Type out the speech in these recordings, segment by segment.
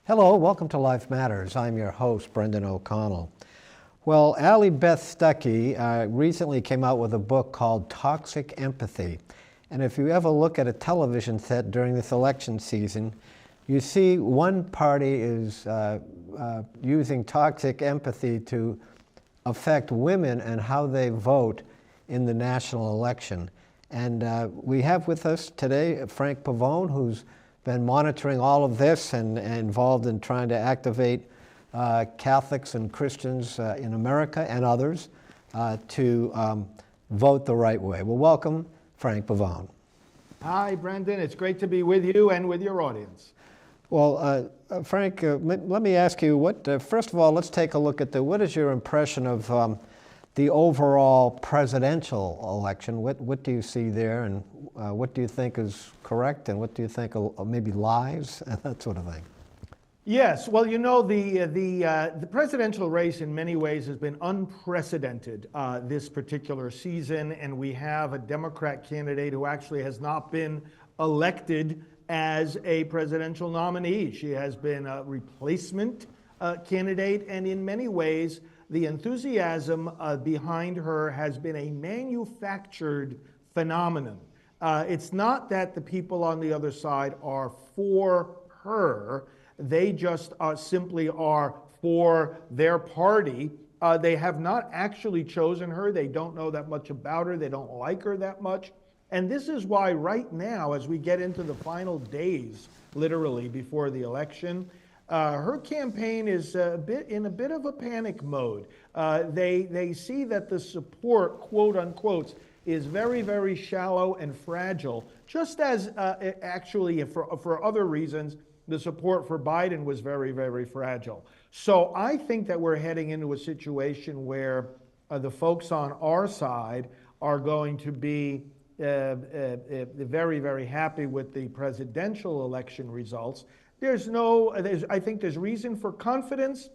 Hello, welcome to Life Matters. I'm your host, Brendan O'Connell. Well, Allie Beth Stuckey recently came out with a book called Toxic Empathy. And if you ever look at a television set during this election season, you see one party is using toxic empathy to affect women and how they vote in the national election. And we have with us today Frank Pavone, who's been monitoring all of this and involved in trying to activate Catholics and Christians in America and others to vote the right way. Well, welcome, Frank Pavone. Hi, Brendan. It's great to be with you and with your audience. Well, Frank, let me ask you, first of all, let's take a look at what is your impression of the overall presidential election? What do you see there, and what do you think is correct, and what do you think are maybe lies, and that sort of thing? Yes, well, you know, the presidential race in many ways has been unprecedented this particular season, and we have a Democrat candidate who actually has not been elected as a presidential nominee. She has been a replacement candidate, and in many ways, the enthusiasm behind her has been a manufactured phenomenon. It's not that the people on the other side are for her. They just simply are for their party. They have not actually chosen her. They don't know that much about her. They don't like her that much. And this is why right now, as we get into the final days, literally, before the election, her campaign is in a bit of a panic mode. They see that the support, quote unquote, is very, very shallow and fragile, just as actually for other reasons, the support for Biden was very, very fragile. So I think that we're heading into a situation where the folks on our side are going to be very, very happy with the presidential election results. I think there's reason for confidence.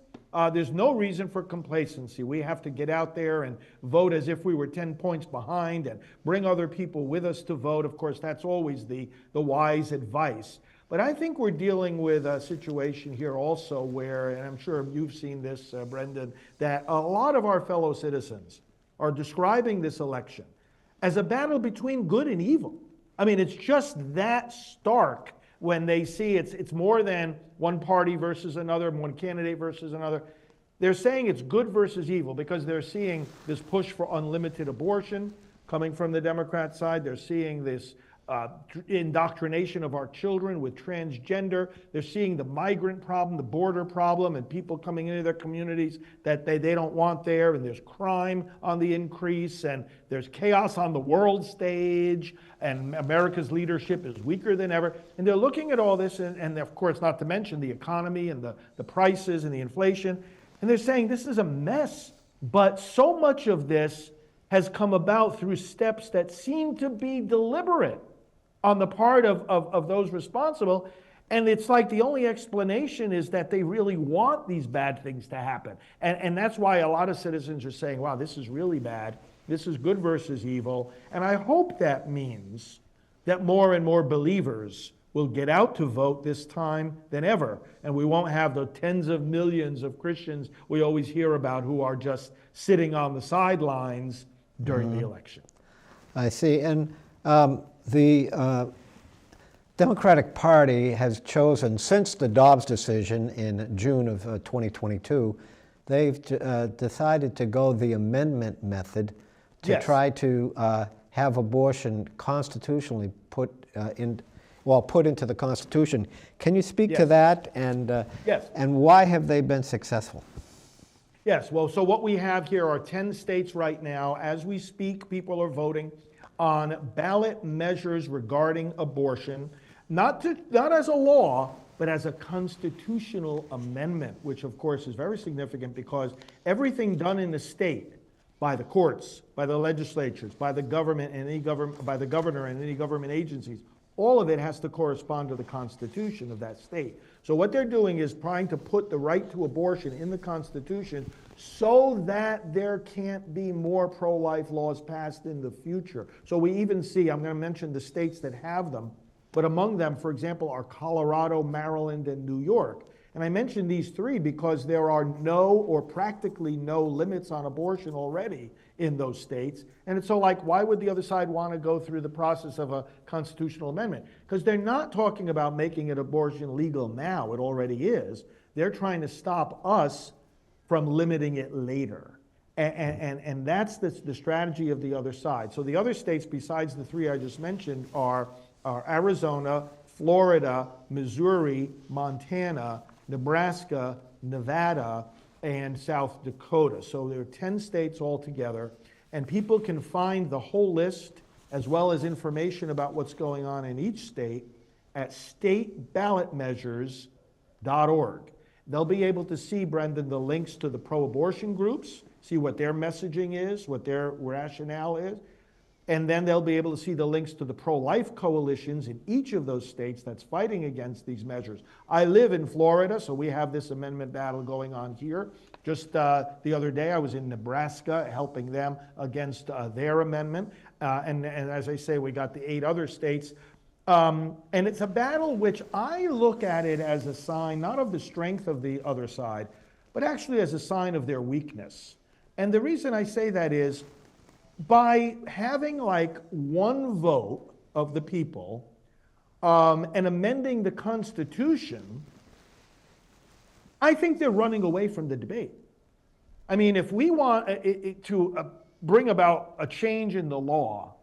There's no reason for complacency. We have to get out there and vote as if we were 10 points behind and bring other people with us to vote. Of course, that's always the wise advice. But I think we're dealing with a situation here also where, and I'm sure you've seen this, Brendan, that a lot of our fellow citizens are describing this election as a battle between good and evil. I mean, it's just that stark when they see it's more than one party versus another, one candidate versus another. They're saying it's good versus evil because they're seeing this push for unlimited abortion coming from the Democrat side. They're seeing this indoctrination of our children with transgender. They're seeing the migrant problem, the border problem, and people coming into their communities that they don't want there, and there's crime on the increase, and there's chaos on the world stage, and America's leadership is weaker than ever. And they're looking at all this, and of course, not to mention the economy and the prices and the inflation, and they're saying this is a mess. But so much of this has come about through steps that seem to be deliberate on the part of those responsible. And it's like the only explanation is that they really want these bad things to happen. And that's why a lot of citizens are saying, wow, this is really bad. This is good versus evil. And I hope that means that more and more believers will get out to vote this time than ever. And we won't have the tens of millions of Christians we always hear about who are just sitting on the sidelines during the election. I see. And the Democratic Party has chosen, since the Dobbs decision in June of 2022, they've decided to go the amendment method to try to have abortion constitutionally put into the Constitution. Can you speak to that, and why have they been successful? Yes, well, so what we have here are 10 states right now. As we speak, people are voting on ballot measures regarding abortion, not as a law, but as a constitutional amendment, which of course is very significant because everything done in the state by the courts, by the legislatures, by the government and by the governor and any government agencies, all of it has to correspond to the Constitution of that state. So what they're doing is trying to put the right to abortion in the Constitution so that there can't be more pro-life laws passed in the future. So we even see, I'm going to mention the states that have them, but among them, for example, are Colorado, Maryland, and New York. And I mention these three because there are no or practically no limits on abortion already in those states. And it's so like, why would the other side want to go through the process of a constitutional amendment? Because they're not talking about making an abortion legal now. It already is. They're trying to stop us from limiting it later. And that's the strategy of the other side. So the other states besides the three I just mentioned are Arizona, Florida, Missouri, Montana, Nebraska, Nevada, and South Dakota. So there are 10 states altogether, and people can find the whole list as well as information about what's going on in each state at stateballotmeasures.org. They'll be able to see, Brendan, the links to the pro-abortion groups, see what their messaging is, what their rationale is, and then they'll be able to see the links to the pro-life coalitions in each of those states that's fighting against these measures. I live in Florida, so we have this amendment battle going on here. Just the other day, I was in Nebraska helping them against their amendment. And as I say, we got the 8 other states. And it's a battle which I look at it as a sign, not of the strength of the other side, but actually as a sign of their weakness. And the reason I say that is, by having like one vote of the people and amending the Constitution, I think they're running away from the debate. I mean, if we want to bring about a change in the law,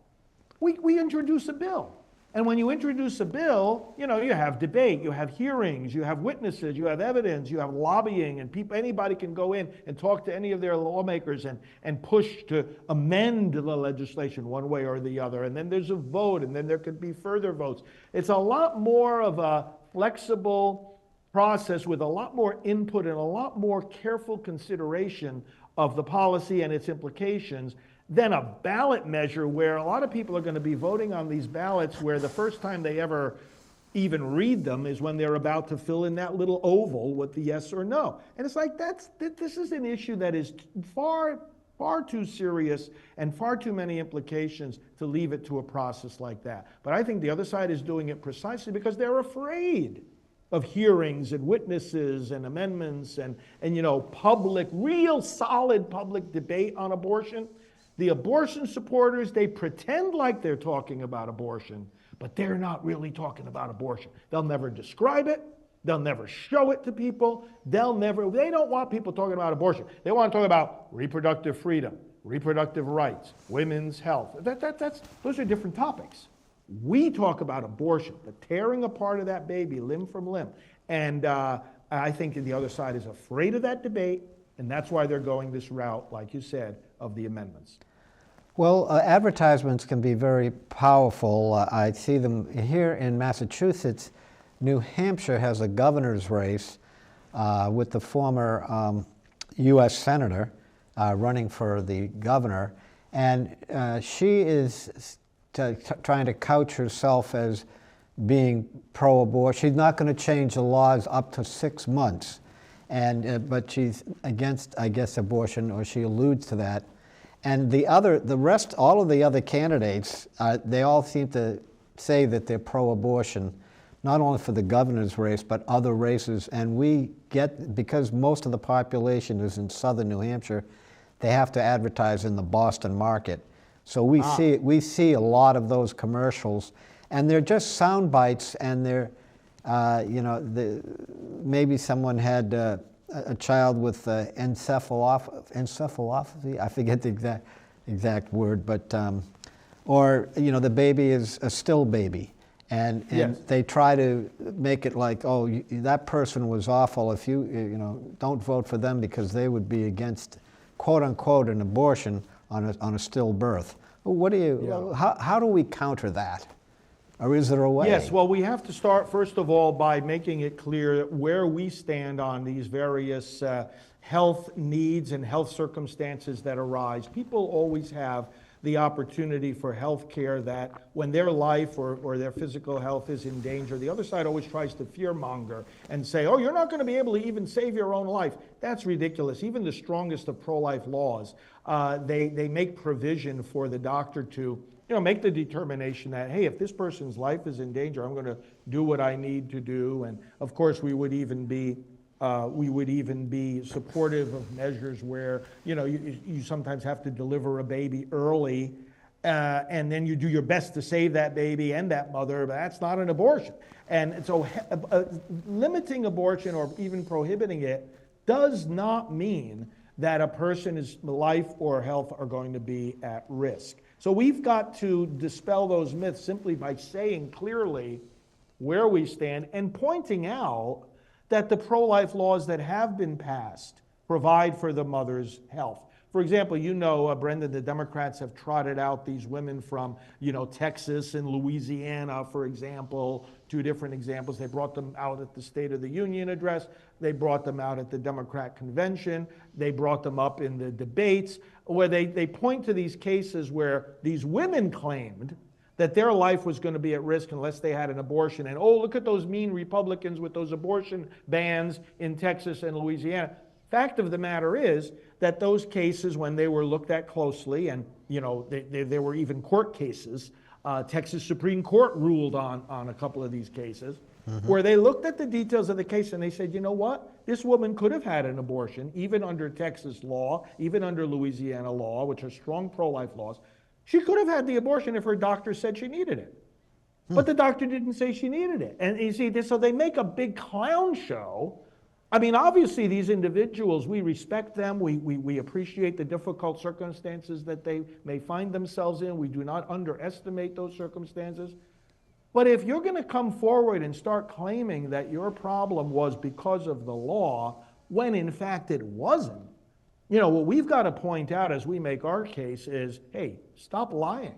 we introduce a bill. And when you introduce a bill, you have debate, you have hearings, you have witnesses, you have evidence, you have lobbying, and anybody can go in and talk to any of their lawmakers and push to amend the legislation one way or the other. And then there's a vote, and then there could be further votes. It's a lot more of a flexible process with a lot more input and a lot more careful consideration of the policy and its implications than a ballot measure where a lot of people are going to be voting on these ballots where the first time they ever even read them is when they're about to fill in that little oval with the yes or no. And it's like, this is an issue that is far too serious and far too many implications to leave it to a process like that. But I think the other side is doing it precisely because they're afraid of hearings and witnesses and amendments and public, real solid public debate on abortion. The abortion supporters, they pretend like they're talking about abortion, but they're not really talking about abortion. They'll never describe it. They'll never show it to people. They don't want people talking about abortion. They want to talk about reproductive freedom, reproductive rights, women's health. Those are different topics. We talk about abortion, the tearing apart of that baby limb from limb. And I think the other side is afraid of that debate, and that's why they're going this route, like you said, of the amendments. Well, advertisements can be very powerful. I see them here in Massachusetts. New Hampshire has a governor's race with the former U.S. senator running for the governor, and she is trying to couch herself as being pro-abortion. She's not going to change the laws up to 6 months, but she's against, I guess, abortion, or she alludes to that. And all of the other candidates, they all seem to say that they're pro-abortion, not only for the governor's race, but other races. And because most of the population is in southern New Hampshire, they have to advertise in the Boston market. So we see a lot of those commercials, and they're just sound bites, and they're, maybe someone had a child with encephalopathy. I forget the exact word, but or the baby is a still baby, and yes. They try to make it like, oh, that person was awful. If you don't vote for them because they would be against, quote unquote, an abortion on a stillbirth. How do we counter that? Or is there a way? Yes, well, we have to start, first of all, by making it clear where we stand on these various health needs and health circumstances that arise. People always have the opportunity for health care that when their life or their physical health is in danger, the other side always tries to fearmonger and say, oh, you're not going to be able to even save your own life. That's ridiculous. Even the strongest of pro-life laws, they make provision for the doctor to make the determination that, hey, if this person's life is in danger, I'm going to do what I need to do. And of course, we would even be We would even be supportive of measures where, you sometimes have to deliver a baby early, and then you do your best to save that baby and that mother, but that's not an abortion. And so limiting abortion or even prohibiting it does not mean that a person's life or health are going to be at risk. So we've got to dispel those myths simply by saying clearly where we stand and pointing out that the pro-life laws that have been passed provide for the mother's health. For example, Brendan, the Democrats have trotted out these women from, Texas and Louisiana, for example, two different examples. They brought them out at the State of the Union address. They brought them out at the Democrat convention. They brought them up in the debates where they point to these cases where these women claimed that their life was going to be at risk unless they had an abortion. And, oh, look at those mean Republicans with those abortion bans in Texas and Louisiana. Fact of the matter is that those cases, when they were looked at closely, and there were even court cases, Texas Supreme Court ruled on a couple of these cases, where they looked at the details of the case and they said, you know what? This woman could have had an abortion, even under Texas law, even under Louisiana law, which are strong pro-life laws. She could have had the abortion if her doctor said she needed it. But the doctor didn't say she needed it. And you see, so they make a big clown show. I mean, obviously, these individuals, we respect them. We appreciate the difficult circumstances that they may find themselves in. We do not underestimate those circumstances. But if you're going to come forward and start claiming that your problem was because of the law, when in fact it wasn't, what we've got to point out as we make our case is, hey, stop lying.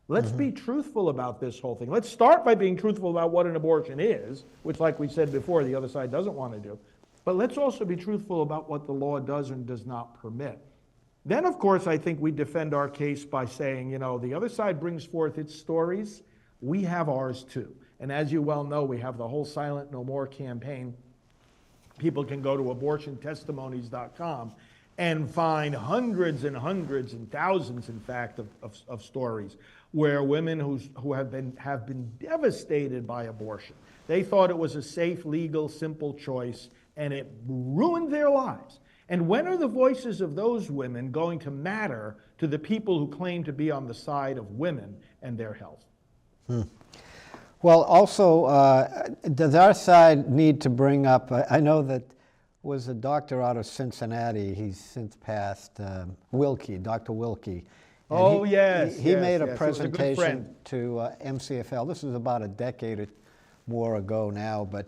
Let's be truthful about this whole thing. Let's start by being truthful about what an abortion is, which, like we said before, the other side doesn't want to do. But let's also be truthful about what the law does and does not permit. Then, of course, I think we defend our case by saying, the other side brings forth its stories. We have ours too. And as you well know, we have the whole Silent No More campaign. People can go to abortiontestimonies.com and find hundreds and hundreds and thousands, in fact, of stories where women who have been devastated by abortion. They thought it was a safe, legal, simple choice, and it ruined their lives. And when are the voices of those women going to matter to the people who claim to be on the side of women and their health? Well, also, does our side need to bring up, I know that was a doctor out of Cincinnati, he's since passed, Wilkie, Dr. Wilkie. And he made a presentation to MCFL. This was about a decade or more ago now, but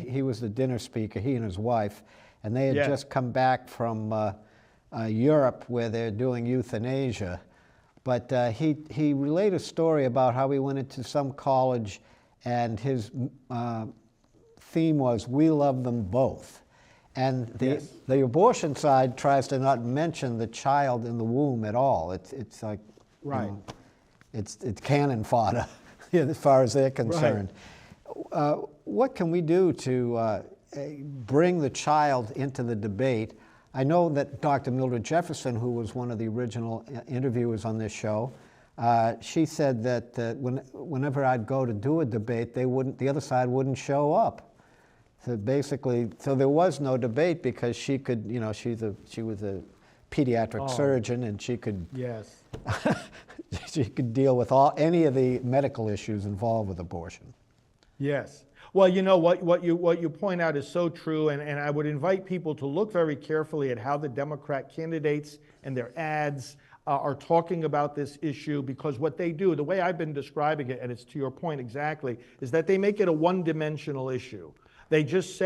he was the dinner speaker, he and his wife, and they had just come back from Europe where they're doing euthanasia. But he relayed a story about how he went into some college and his theme was, we love them both. And the abortion side tries to not mention the child in the womb at all. It's like, it's cannon fodder as far as they're concerned. Right. What can we do to bring the child into the debate? I know that Dr. Mildred Jefferson, who was one of the original interviewers on this show, she said that whenever I'd go to do a debate, the other side wouldn't show up. So basically, there was no debate because she could, she was a pediatric surgeon and she could she could deal with any of the medical issues involved with abortion. Yes. Well, what you point out is so true, and I would invite people to look very carefully at how the Democrat candidates and their ads are talking about this issue, because what they do, the way I've been describing it, and it's to your point exactly, is that they make it a one-dimensional issue. They just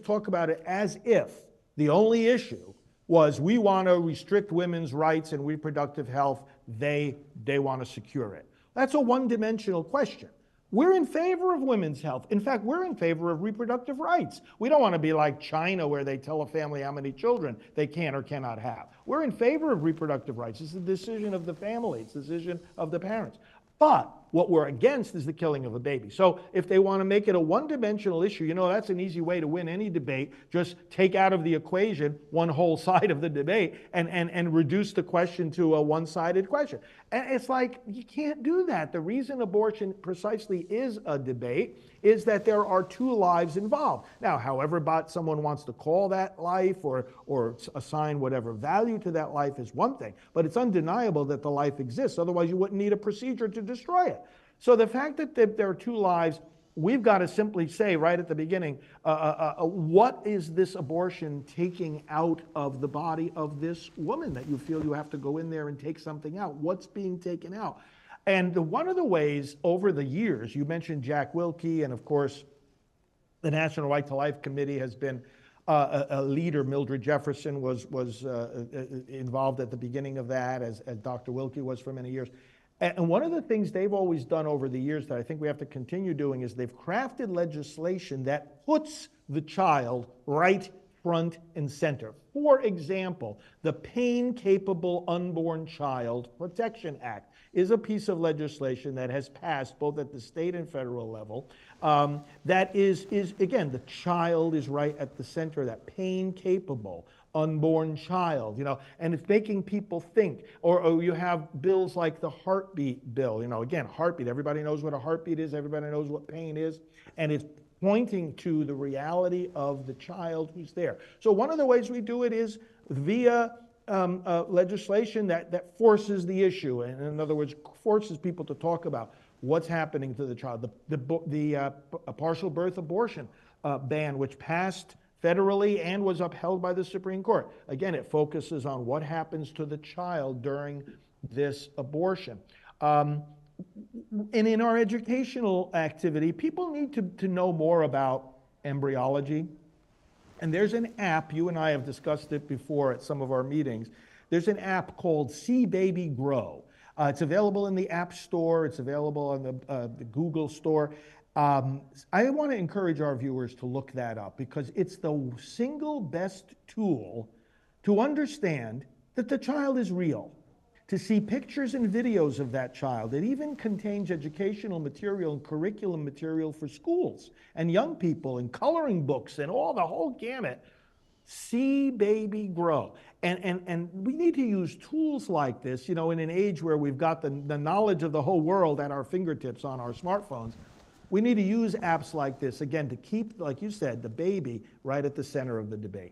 talk about it as if the only issue was we want to restrict women's rights and reproductive health. They want to secure it. That's a one-dimensional question. We're in favor of women's health. In fact, we're in favor of reproductive rights. We don't want to be like China, where they tell a family how many children they can or cannot have. We're in favor of reproductive rights. It's the decision of the family. It's the decision of the parents. But What we're against is the killing of a baby. So if they want to make it a one-dimensional issue, that's an easy way to win any debate. Just take out of the equation one whole side of the debate and reduce the question to a one-sided question. And it's like, you can't do that. The reason abortion precisely is a debate is that there are two lives involved. Now, however someone wants to call that life or assign whatever value to that life is one thing, but it's undeniable that the life exists. Otherwise, you wouldn't need a procedure to destroy it. So the fact that there are two lives, we've got to simply say right at the beginning, what is this abortion taking out of the body of this woman that you feel you have to go in there and take something out? What's being taken out? And one of the ways over the years, you mentioned Jack Wilkie, and of course, the National Right to Life Committee has been a leader. Mildred Jefferson was involved at the beginning of that, as Dr. Wilkie was for many years. And one of the things they've always done over the years that I think we have to continue doing is they've crafted legislation that puts the child right front and center. For example, the Pain-Capable Unborn Child Protection Act is a piece of legislation that has passed both at the state and federal level. That is again, the child is right at the center of that. Pain-capable unborn child, and it's making people think. Or you have bills like the heartbeat bill. Again, heartbeat. Everybody knows what a heartbeat is. Everybody knows what pain is, and it's pointing to the reality of the child who's there. So one of the ways we do it is via legislation that forces the issue, and in other words, forces people to talk about what's happening to the child. The partial birth abortion ban, which passed federally and was upheld by the Supreme Court. Again, it focuses on what happens to the child during this abortion. And in our educational activity, people need to know more about embryology. And there's an app, you and I have discussed it before at some of our meetings. There's an app called See Baby Grow. It's available in the App Store. It's available on the Google Store. I want to encourage our viewers to look that up because it's the single best tool to understand that the child is real, to see pictures and videos of that child. It even contains educational material and curriculum material for schools and young people and coloring books and the whole gamut. See Baby Grow. And we need to use tools like this, in an age where we've got the knowledge of the whole world at our fingertips on our smartphones. We need to use apps like this, again, to keep, like you said, the baby right at the center of the debate.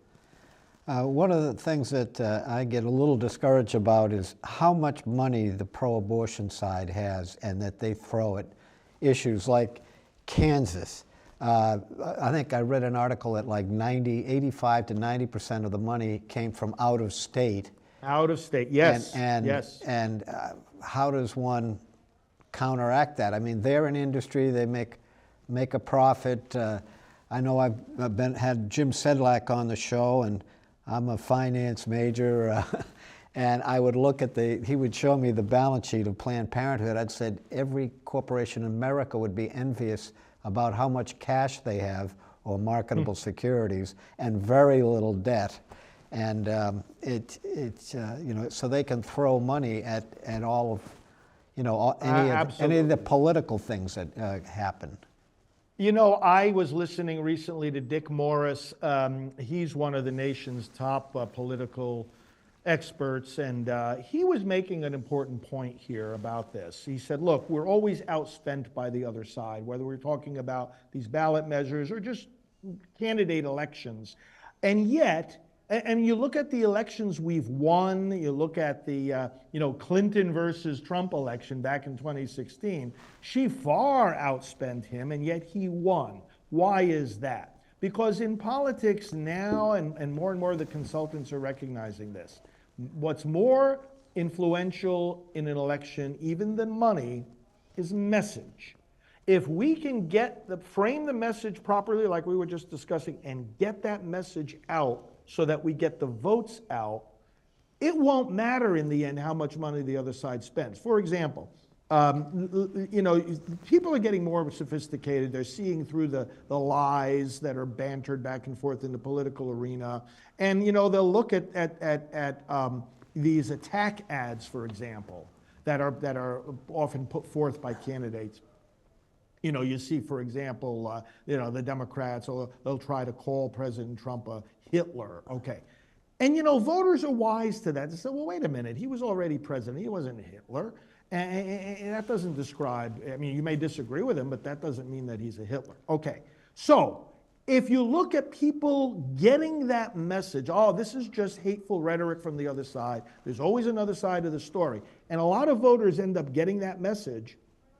One of the things that I get a little discouraged about is how much money the pro-abortion side has and that they throw at issues like Kansas. I think I read an article that like 85 to 90% of the money came from out of state. Out of state, yes. Yes. And how does one counteract that? I mean, they're an industry, they make a profit. I know I've had Jim Sedlak on the show, and I'm a finance major, and I would look at he would show me the balance sheet of Planned Parenthood. I'd said every corporation in America would be envious about how much cash they have or marketable securities and very little debt. And so they can throw money at all of, any of the political things that happen. I was listening recently to Dick Morris. He's one of the nation's top political experts, and he was making an important point here about this. He said, look, we're always outspent by the other side, whether we're talking about these ballot measures or just candidate elections. And yet, and you look at the elections we've won, you look at the Clinton versus Trump election back in 2016, she far outspent him, and yet he won. Why is that? Because in politics now, and more of the consultants are recognizing this, what's more influential in an election, even than money, is message. If we can frame the message properly, like we were just discussing, and get that message out so that we get the votes out, it won't matter in the end how much money the other side spends. For example, people are getting more sophisticated. They're seeing through the lies that are bantered back and forth in the political arena. And, they'll look at these attack ads, for example. that are often put forth by candidates. You know, you see, for example, the Democrats, they'll try to call President Trump a Hitler. Okay. And, voters are wise to that. They say, well, wait a minute. He was already president. He wasn't Hitler. And that doesn't describe, I mean, you may disagree with him, but that doesn't mean that he's a Hitler. Okay. So if you look at people getting that message, oh, this is just hateful rhetoric from the other side. There's always another side of the story. And a lot of voters end up getting that message.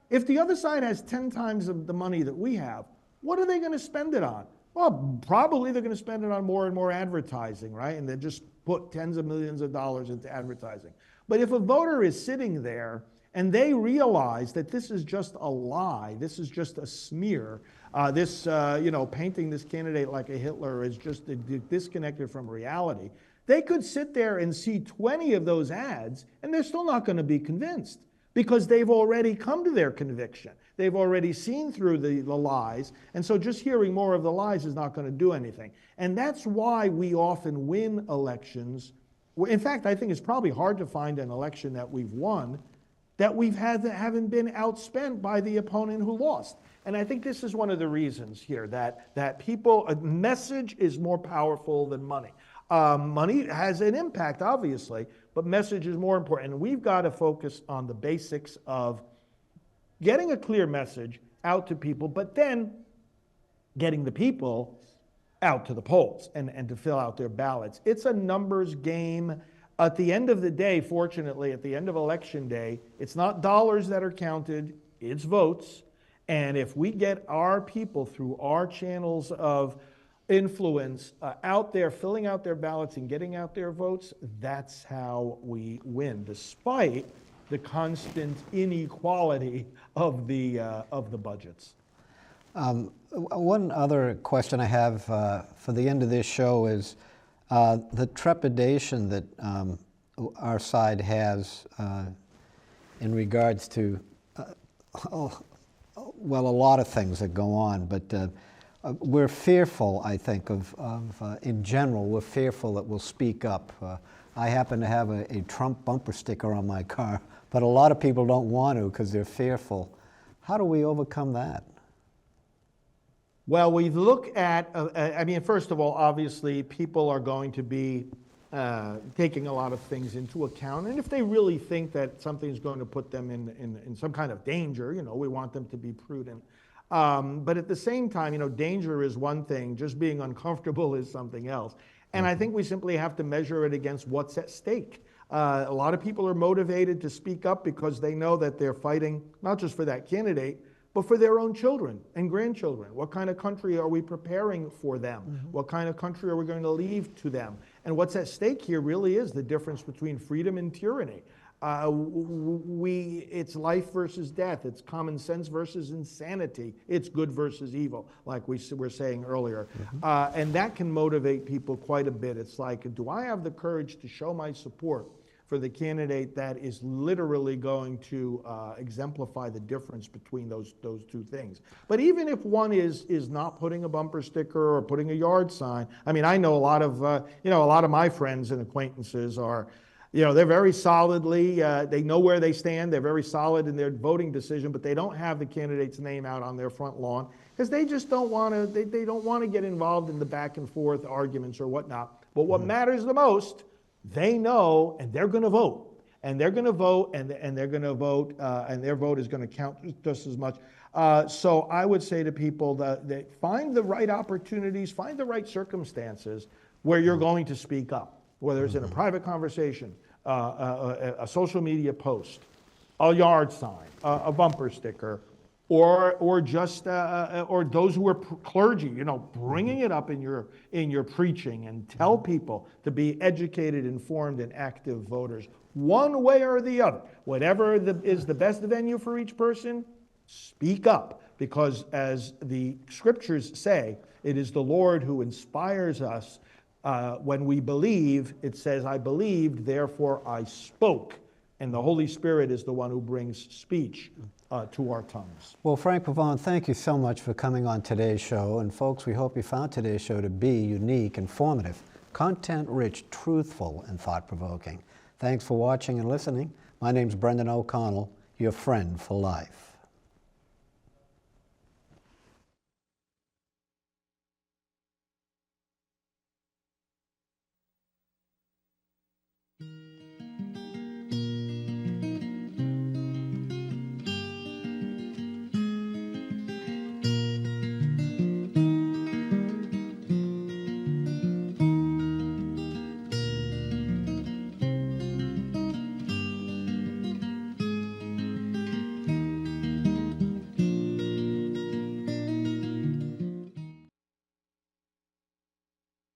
If the other side has 10 times the money that we have, what are they going to spend it on? Well, probably they're going to spend it on more and more advertising, right? And they just put tens of millions of dollars into advertising. But if a voter is sitting there and they realize that this is just a lie, this is just a smear, painting this candidate like a Hitler is just disconnected from reality, they could sit there and see 20 of those ads and they're still not going to be convinced, because they've already come to their conviction. They've already seen through the lies, and so just hearing more of the lies is not going to do anything. And that's why we often win elections. In fact, I think it's probably hard to find an election that we've won that haven't been outspent by the opponent who lost. And I think this is one of the reasons here, that a message is more powerful than money. Money has an impact, obviously, but message is more important. And we've got to focus on the basics of getting a clear message out to people, but then getting the people out to the polls and to fill out their ballots. It's a numbers game. At the end of the day, fortunately, at the end of election day, it's not dollars that are counted, it's votes. And if we get our people through our channels of influence out there, filling out their ballots and getting out their votes, that's how we win, despite the constant inequality of the budgets. One other question I have for the end of this show is the trepidation that our side has in regards to, a lot of things that go on, but we're fearful, I think, in general, we're fearful that we'll speak up. I happen to have a Trump bumper sticker on my car, but a lot of people don't want to because they're fearful. How do we overcome that? Well, we look at, first of all, obviously, people are going to be taking a lot of things into account. And if they really think that something's going to put them in some kind of danger, we want them to be prudent. But at the same time, danger is one thing, just being uncomfortable is something else. And I think we simply have to measure it against what's at stake. A lot of people are motivated to speak up because they know that they're fighting not just for that candidate, but for their own children and grandchildren. What kind of country are we preparing for them? Mm-hmm. What kind of country are we going to leave to them? And what's at stake here really is the difference between freedom and tyranny. It's life versus death. It's common sense versus insanity. It's good versus evil, like we were saying earlier. Mm-hmm. And that can motivate people quite a bit. It's like, do I have the courage to show my support for the candidate that is literally going to exemplify the difference between those two things? But even if one is not putting a bumper sticker or putting a yard sign, I know a lot of my friends and acquaintances are, they're very solidly, they know where they stand, they're very solid in their voting decision, but they don't have the candidate's name out on their front lawn because they just don't want to, they don't want to get involved in the back and forth arguments or whatnot. But what matters the most, they know, and they're going to vote. And they're going to vote, and they're going to vote, and their vote is going to count just as much. So I would say to people that find the right opportunities, find the right circumstances where you're going to speak up, whether it's in a private conversation, a social media post, a yard sign, a bumper sticker, or just or those who are clergy, bringing it up in your preaching, and tell people to be educated, informed, and active voters, one way or the other. Whatever is the best venue for each person, speak up, because as the scriptures say, it is the Lord who inspires us. When we believe, it says, I believed, therefore I spoke. And the Holy Spirit is the one who brings speech to our tongues. Well, Frank Pavone, thank you so much for coming on today's show. And folks, we hope you found today's show to be unique, informative, content-rich, truthful, and thought-provoking. Thanks for watching and listening. My name's Brendan O'Connell, your friend for life.